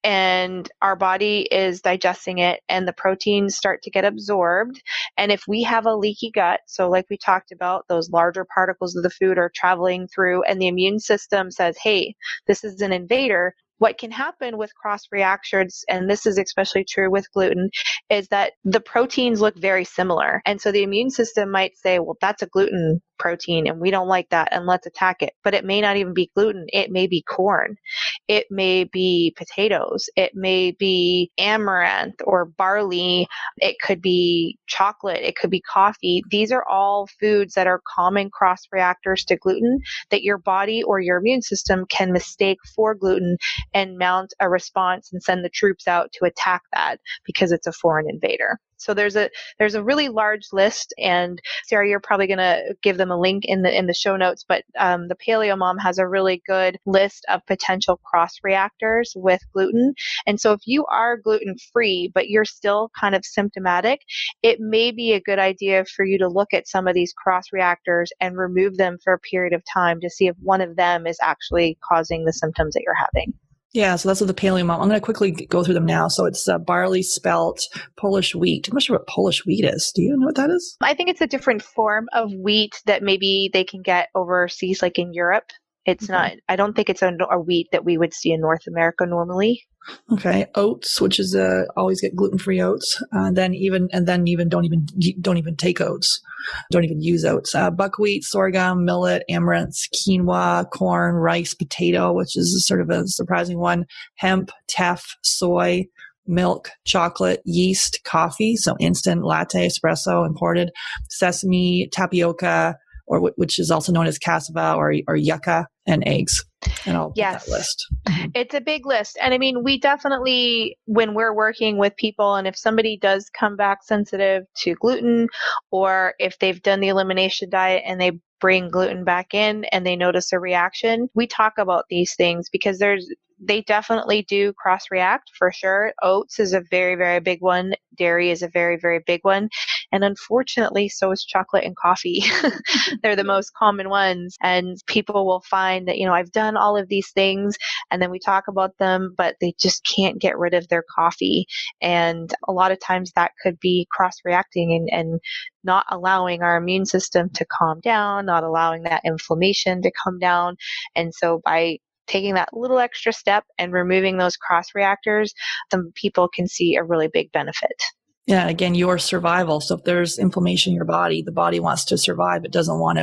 and our body is digesting it and the proteins start to get absorbed, and if we have a leaky gut, so like we talked about, those larger particles of the food are traveling through and the immune system says, hey, this is an invader. What can happen with cross reactions, and this is especially true with gluten, is that the proteins look very similar. And so the immune system might say, well, that's a gluten protein and we don't like that and let's attack it. But it may not even be gluten. It may be corn. It may be potatoes. It may be amaranth or barley. It could be chocolate. It could be coffee. These are all foods that are common cross reactors to gluten that your body or your immune system can mistake for gluten and mount a response and send the troops out to attack that because it's a foreign invader. So there's a really large list, and Sarah, you're probably going to give them a link in the show notes, but the Paleo Mom has a really good list of potential cross reactors with gluten. And so if you are gluten free, but you're still kind of symptomatic, it may be a good idea for you to look at some of these cross reactors and remove them for a period of time to see if one of them is actually causing the symptoms that you're having. Yeah, so that's what the Paleo Mom. I'm going to quickly go through them now. So it's barley, spelt, Polish wheat. I'm not sure what Polish wheat is. Do you know what that is? I think it's a different form of wheat that maybe they can get overseas, like in Europe. It's not, I don't think it's a wheat that we would see in North America normally. Okay. Oats, which is always get gluten-free oats. Then even don't even take oats. Don't even use oats. Buckwheat, sorghum, millet, amaranth, quinoa, corn, rice, potato, which is sort of a surprising one. Hemp, teff, soy, milk, chocolate, yeast, coffee. So instant, latte, espresso, imported, sesame, tapioca, or which is also known as cassava or yucca, and eggs. And I'll put that list. It's a big list. And I mean, we definitely, when we're working with people, and if somebody does come back sensitive to gluten, or if they've done the elimination diet and they bring gluten back in and they notice a reaction, we talk about these things because they definitely do cross react for sure. Oats is a very, very big one. Dairy is a very, very big one. And unfortunately, so is chocolate and coffee. They're the most common ones. And people will find that, I've done all of these things, and then we talk about them, but they just can't get rid of their coffee. And a lot of times that could be cross-reacting and not allowing our immune system to calm down, not allowing that inflammation to come down. And so by taking that little extra step and removing those cross reactors, then people can see a really big benefit. Yeah, again, your survival. So if there's inflammation in your body, the body wants to survive. It doesn't want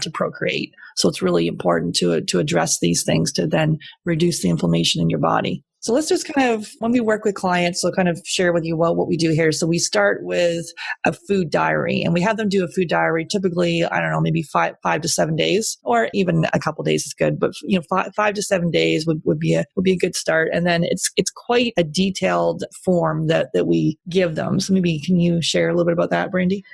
to procreate. So it's really important to address these things to then reduce the inflammation in your body. So let's just kind of, when we work with clients, so kind of share with you what we do here. So we start with a food diary, and we have them do a food diary, typically, I don't know, maybe five to 7 days, or even a couple days is good, but 5 to 7 days would be a good start. And then it's quite a detailed form that we give them. So maybe can you share a little bit about that, Brandy?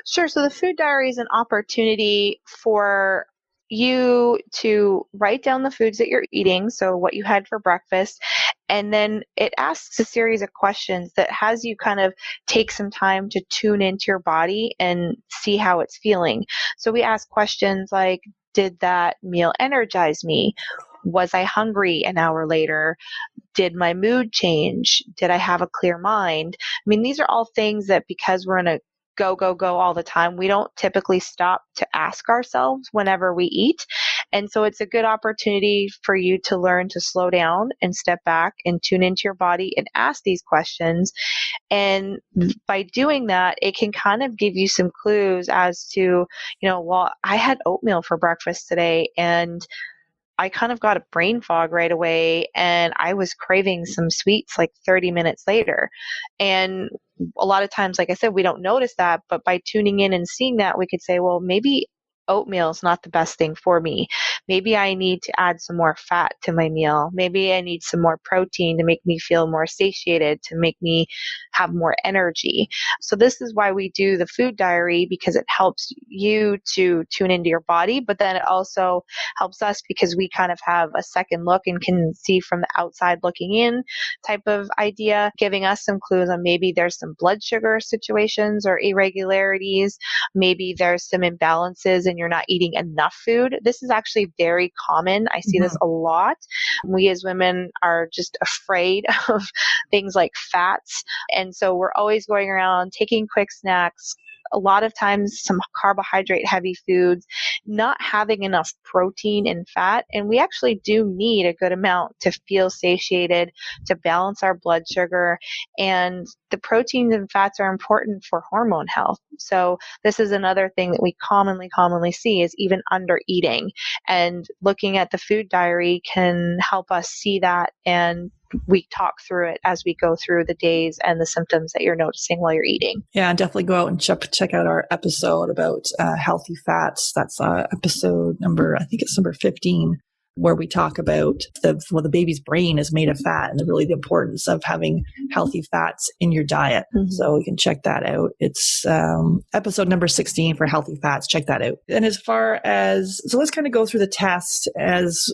Sure. So the food diary is an opportunity for you to write down the foods that you're eating, so what you had for breakfast, and then it asks a series of questions that has you kind of take some time to tune into your body and see how it's feeling. So we ask questions like, did that meal energize me? Was I hungry an hour later? Did my mood change? Did I have a clear mind? I mean, these are all things that, because we're in a go all the time, we don't typically stop to ask ourselves whenever we eat. And so it's a good opportunity for you to learn to slow down and step back and tune into your body and ask these questions. And by doing that, it can kind of give you some clues as to, well, I had oatmeal for breakfast today, and I kind of got a brain fog right away, and I was craving some sweets like 30 minutes later. And a lot of times, like I said, we don't notice that, but by tuning in and seeing that, we could say, well, maybe oatmeal is not the best thing for me. Maybe I need to add some more fat to my meal. Maybe I need some more protein to make me feel more satiated, to make me have more energy. So this is why we do the food diary, because it helps you to tune into your body, but then it also helps us because we kind of have a second look and can see from the outside looking in type of idea, giving us some clues on maybe there's some blood sugar situations or irregularities. Maybe there's some imbalances and you're not eating enough food. This is actually very common. I see this a lot. We as women are just afraid of things like fats. And so we're always going around taking quick snacks, a lot of times some carbohydrate heavy foods, not having enough protein and fat. And we actually do need a good amount to feel satiated, to balance our blood sugar. And the proteins and fats are important for hormone health. So this is another thing that we commonly see is even under eating. And looking at the food diary can help us see that, and we talk through it as we go through the days and the symptoms that you're noticing while you're eating. Yeah, definitely go out and check out our episode about healthy fats. That's episode number, I think it's number 15, where we talk about the baby's brain is made of fat and really the importance of having healthy fats in your diet. Mm-hmm. So you can check that out. It's episode number 16 for healthy fats. Check that out. And as far as, so let's kind of go through the test as,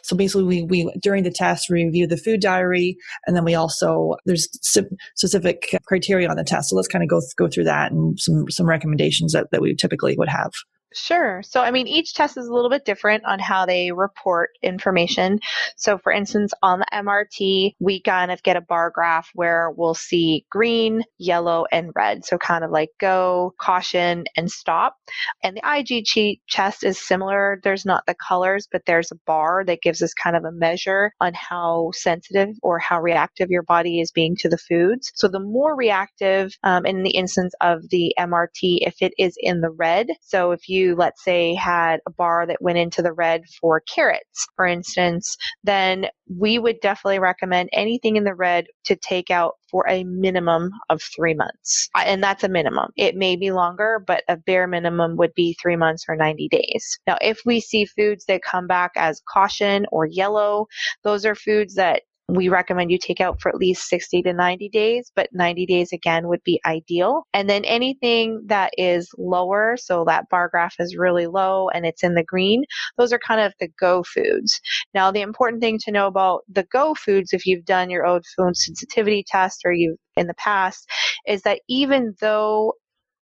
so basically we during the test, we review the food diary, and then we also, there's specific criteria on the test. So let's kind of go through that and some recommendations that we typically would have. Sure. So, I mean, each test is a little bit different on how they report information. So, for instance, on the MRT, we kind of get a bar graph where we'll see green, yellow, and red. So, kind of like go, caution, and stop. And the IG test is similar. There's not the colors, but there's a bar that gives us kind of a measure on how sensitive or how reactive your body is being to the foods. So, the more reactive, in the instance of the MRT, if it is in the red, so if you, let's say, had a bar that went into the red for carrots, for instance, then we would definitely recommend anything in the red to take out for a minimum of 3 months. And that's a minimum. It may be longer, but a bare minimum would be 3 months or 90 days. Now, if we see foods that come back as caution or yellow, those are foods that we recommend you take out for at least 60 to 90 days, but 90 days again would be ideal. And then anything that is lower, so that bar graph is really low and it's in the green, those are kind of the go foods. Now, the important thing to know about the go foods, if you've done your own food sensitivity test or you've in the past, is that even though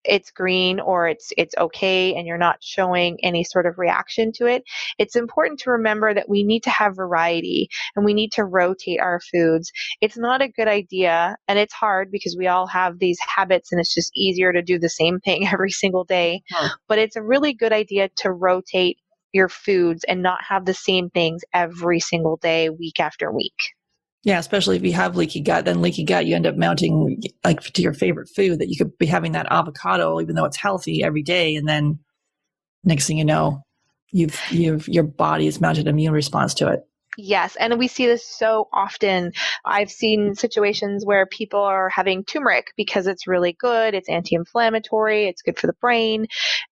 it's green or it's okay and you're not showing any sort of reaction to it, it's important to remember that we need to have variety and we need to rotate our foods. It's not a good idea, and it's hard because we all have these habits and it's just easier to do the same thing every single day. But it's a really good idea to rotate your foods and not have the same things every single day, week after week. Yeah, especially if you have leaky gut, then leaky gut, you end up mounting like to your favorite food that you could be having that avocado, even though it's healthy every day. And then next thing you know, your body has mounted an immune response to it. Yes, and we see this so often. I've seen situations where people are having turmeric because it's really good, it's anti-inflammatory, it's good for the brain,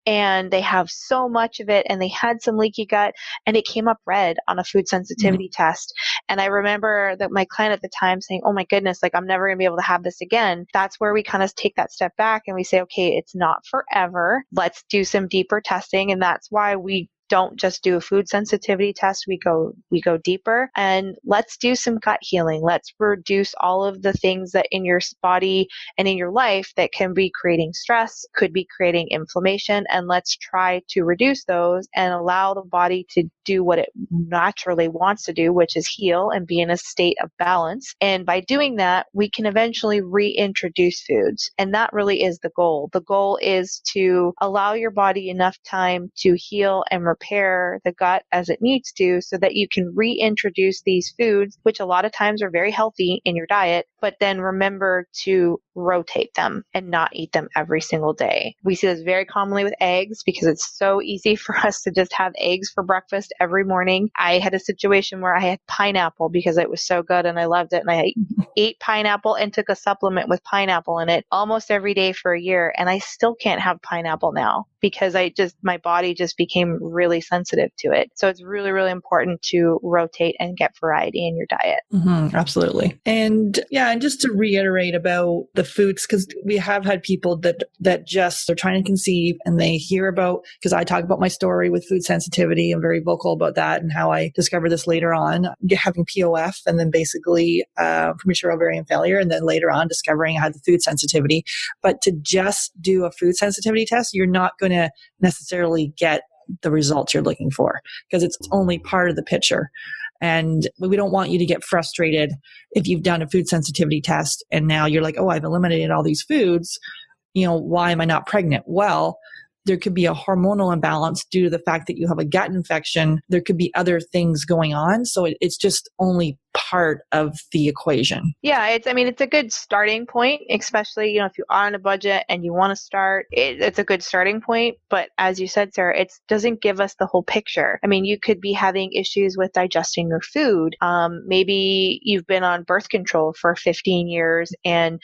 and they have so much of it and they had some leaky gut and it came up red on a food sensitivity test. And I remember that my client at the time saying, "Oh my goodness, like I'm never going to be able to have this again." That's where we kind of take that step back and we say, "Okay, it's not forever. Let's do some deeper testing." And that's why we don't just do a food sensitivity test. We go deeper and let's do some gut healing. Let's reduce all of the things that in your body and in your life that can be creating stress, could be creating inflammation. And let's try to reduce those and allow the body to do what it naturally wants to do, which is heal and be in a state of balance. And by doing that, we can eventually reintroduce foods. And that really is the goal. The goal is to allow your body enough time to heal and repair the gut as it needs to so that you can reintroduce these foods, which a lot of times are very healthy in your diet, but then remember to rotate them and not eat them every single day. We see this very commonly with eggs because it's so easy for us to just have eggs for breakfast every morning. I had a situation where I had pineapple because it was so good and I loved it. And I ate pineapple and took a supplement with pineapple in it almost every day for a year. And I still can't have pineapple now because my body just became really sensitive to it. So it's really, really important to rotate and get variety in your diet. Absolutely. And just to reiterate about the foods, because we have had people that just they're trying to conceive and they hear about, because I talk about my story with food sensitivity. I'm very vocal about that and how I discovered this later on, having POF and then basically premature ovarian failure. And then later on discovering I had the food sensitivity. But to just do a food sensitivity test, you're not going to necessarily get the results you're looking for because it's only part of the picture. And we don't want you to get frustrated if you've done a food sensitivity test and now you're like, oh, I've eliminated all these foods. Why am I not pregnant? Well, there could be a hormonal imbalance due to the fact that you have a gut infection. There could be other things going on. So it's just only part of the equation. Yeah, it's a good starting point, especially, if you are on a budget and you want to start, it's a good starting point. But as you said, Sarah, it doesn't give us the whole picture. You could be having issues with digesting your food. Maybe you've been on birth control for 15 years and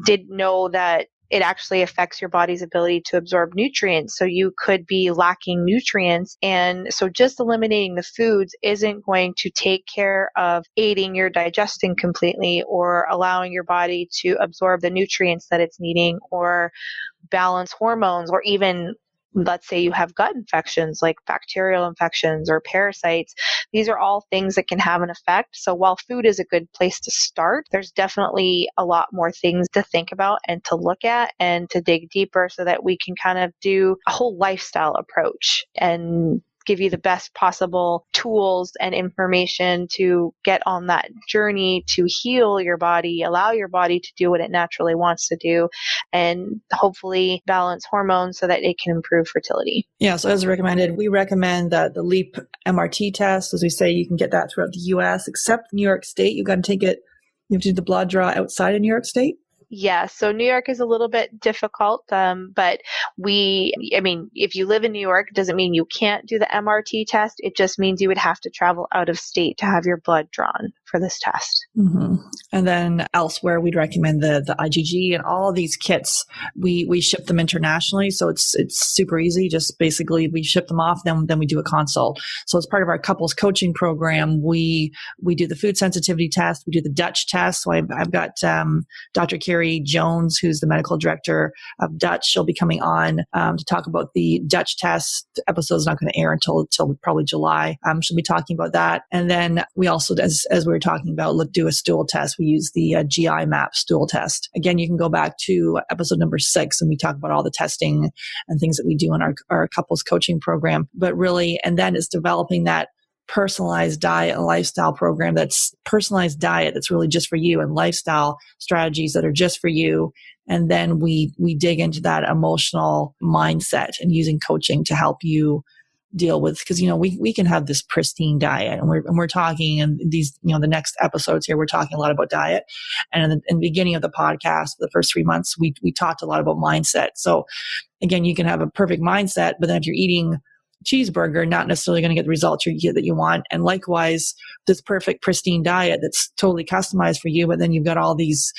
didn't know that it actually affects your body's ability to absorb nutrients. So you could be lacking nutrients. And so just eliminating the foods isn't going to take care of aiding your digestion completely or allowing your body to absorb the nutrients that it's needing or balance hormones, or even let's say you have gut infections like bacterial infections or parasites. These are all things that can have an effect. So while food is a good place to start, there's definitely a lot more things to think about and to look at and to dig deeper so that we can kind of do a whole lifestyle approach and give you the best possible tools and information to get on that journey to heal your body, allow your body to do what it naturally wants to do, and hopefully balance hormones so that it can improve fertility. Yeah, so as recommended, we recommend that the LEAP MRT test, as we say, you can get that throughout the U.S., except New York State. You've got to take it, you have to do the blood draw outside of New York State. Yeah, so New York is a little bit difficult, but if you live in New York, it doesn't mean you can't do the MRT test. It just means you would have to travel out of state to have your blood drawn for this test. And then elsewhere, we'd recommend the IgG and all of these kits. We ship them internationally, so it's super easy. Just basically, we ship them off, then we do a consult. So as part of our couples coaching program, we do the food sensitivity test, we do the Dutch test. So I've got Dr. Carrie Jones, who's the medical director of Dutch. She'll be coming on to talk about the Dutch test. The episode's not going to air until probably July. She'll be talking about that. And then we also, as we were talking about, do a stool test. We use the GI map stool test. Again, you can go back to episode number 6 and we talk about all the testing and things that we do in our couples coaching program. But really, and then it's developing that personalized diet and lifestyle program that's personalized diet that's really just for you and lifestyle strategies that are just for you. And then we dig into that emotional mindset and using coaching to help you deal with, because we can have this pristine diet and we're talking in these the next episodes here we're talking a lot about diet, and in the beginning of the podcast the first 3 months we talked a lot about mindset. So again, you can have a perfect mindset, but then if you're eating cheeseburger, not necessarily going to get the results that you want. And likewise, this perfect pristine diet that's totally customized for you, but then you've got all these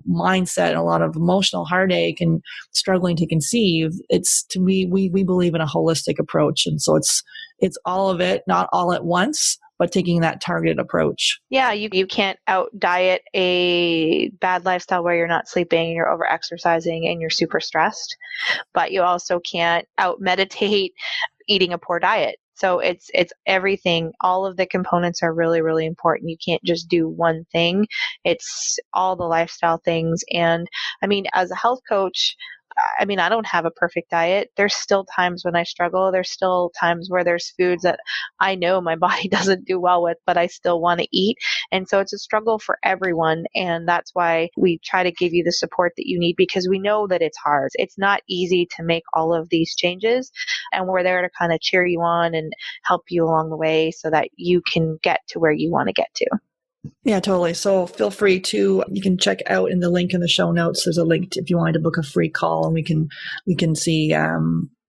mindset and a lot of emotional heartache and struggling to conceive. It's, to me, we believe in a holistic approach. And so it's all of it, not all at once, but taking that targeted approach. Yeah, you can't out diet a bad lifestyle where you're not sleeping, you're over exercising, and you're super stressed. But you also can't out meditate eating a poor diet. So it's everything. All of the components are really, really important. You can't just do one thing. It's all the lifestyle things. And I mean, as a health coach, I mean, I don't have a perfect diet. There's still times when I struggle. There's still times where there's foods that I know my body doesn't do well with, but I still want to eat. And so it's a struggle for everyone. And that's why we try to give you the support that you need, because we know that it's hard. It's not easy to make all of these changes. And we're there to kind of cheer you on and help you along the way so that you can get to where you want to get to. Yeah, totally. So feel free to, you can check out in the link in the show notes. There's a link if you wanted to book a free call, and we can see,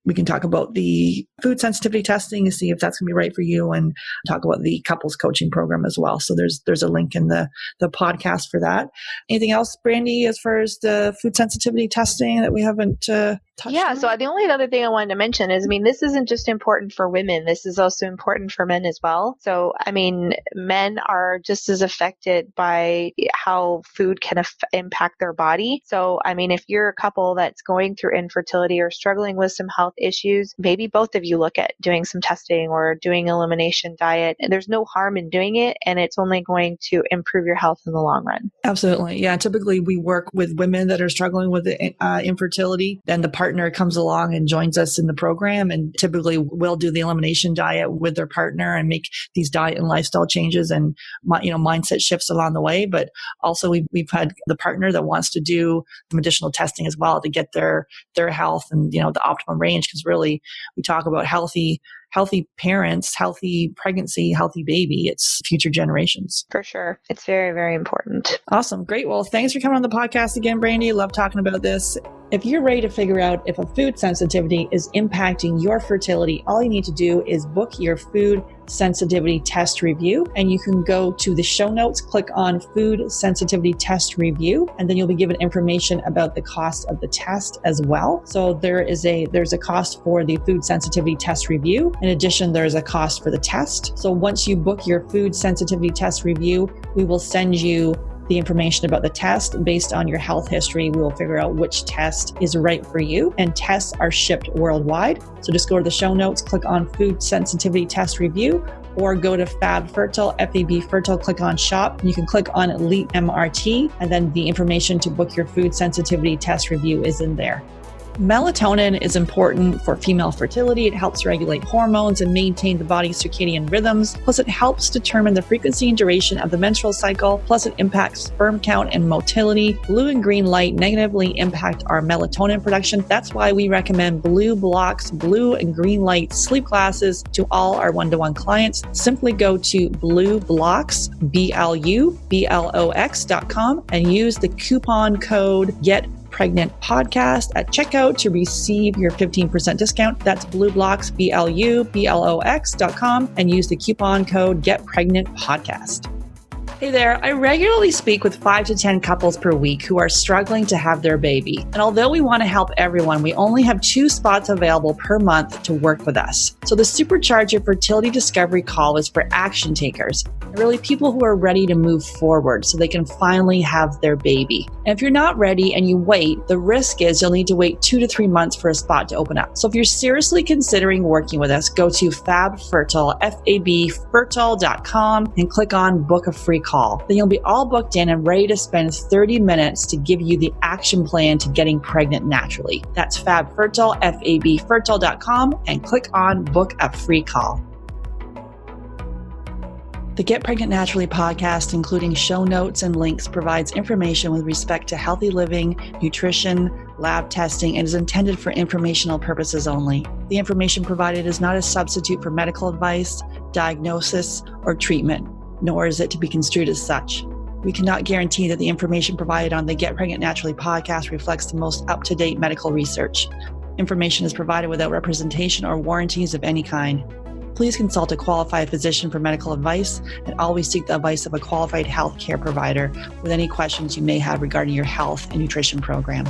we can talk about the food sensitivity testing and see if that's going to be right for you, and talk about the couples coaching program as well. So there's a link in the podcast for that. Anything else, Brandy, as far as the food sensitivity testing that we haven't touched Yeah, on? so the only other thing I wanted to mention is, I mean, this isn't just important for women. This is also important for men as well. So, I mean, men are just as affected by how food can impact their body. So, I mean, if you're a couple that's going through infertility or struggling with some health issues, maybe both of you look at doing some testing or doing elimination diet. And there's no harm in doing it, and it's only going to improve your health in the long run. Absolutely. Yeah. Typically we work with women that are struggling with infertility. Then the partner comes along and joins us in the program, and typically we'll do the elimination diet with their partner and make these diet and lifestyle changes and, mindset shifts along the way. But also we've had the partner that wants to do some additional testing as well to get their health and, the optimum range. Because really we talk about healthy parents, healthy pregnancy, healthy baby. It's future generations. For sure. It's very, very important. Awesome. Great. Well, thanks for coming on the podcast again, Brandy. Love talking about this. If you're ready to figure out if a food sensitivity is impacting your fertility, all you need to do is book your food sensitivity test review. And you can go to the show notes, click on food sensitivity test review, and then you'll be given information about the cost of the test as well. So there's a cost for the food sensitivity test review. In addition, there's a cost for the test. So once you book your food sensitivity test review, we will send you the information about the test. Based on your health history, we will figure out which test is right for you, and tests are shipped worldwide. So just go to the show notes, click on food sensitivity test review, or go to Fab Fertile, FAB Fertile, click on shop. You can click on Elite MRT, and then the information to book your food sensitivity test review is in there. Melatonin is important for female fertility. It helps regulate hormones and maintain the body's circadian rhythms. Plus, it helps determine the frequency and duration of the menstrual cycle. Plus, it impacts sperm count and motility. Blue and green light negatively impact our melatonin production. That's why we recommend Blue Blocks, blue and green light sleep glasses to all our one-to-one clients. Simply go to Blue Blocks, BLUBLOX.com, and use the coupon code GETPREGNANT podcast at checkout to receive your 15% discount. That's BlueBlocks, BLUBLOX.com, and use the coupon code GetPregnant podcast. Hey there, I regularly speak with 5 to 10 couples per week who are struggling to have their baby. And although we want to help everyone, we only have 2 spots available per month to work with us. So the Supercharge Your Fertility Discovery call is for action takers, really people who are ready to move forward so they can finally have their baby. And if you're not ready and you wait, the risk is you'll need to wait 2 to 3 months for a spot to open up. So if you're seriously considering working with us, go to Fab Fertile, FABfertile.com, and click on Book a Free Call. Then you'll be all booked in and ready to spend 30 minutes to give you the action plan to getting pregnant naturally. That's Fab Fertile, FABfertile.com, and click on Book a Free Call. The Get Pregnant Naturally podcast, including show notes and links, provides information with respect to healthy living, nutrition, lab testing, and is intended for informational purposes only. The information provided is not a substitute for medical advice, diagnosis, or treatment, nor is it to be construed as such. We cannot guarantee that the information provided on the Get Pregnant Naturally podcast reflects the most up-to-date medical research. Information is provided without representation or warranties of any kind. Please consult a qualified physician for medical advice and always seek the advice of a qualified healthcare provider with any questions you may have regarding your health and nutrition program.